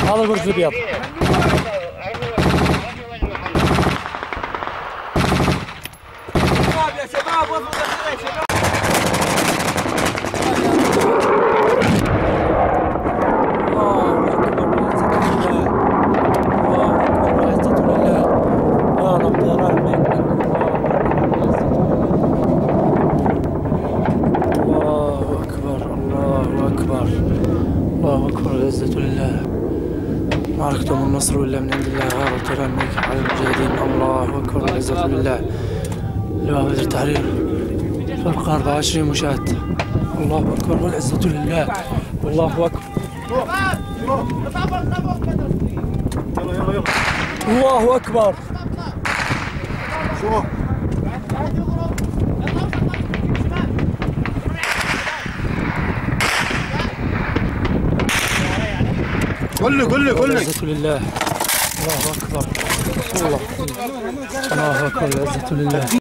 هذا البرج الابيض. يا شباب وقفوا يا شباب. الله أكبر العزة لله. معركة النصر ولا من عند الله غار ترى الملك على المجاهدين. الله أكبر العزة لله. لواء بدر التحرير فرق 24 مشاة. الله أكبر والعزة لله. الله أكبر. الله أكبر. قل لي العزة لله. الله أكبر. الله أكبر العزة لله.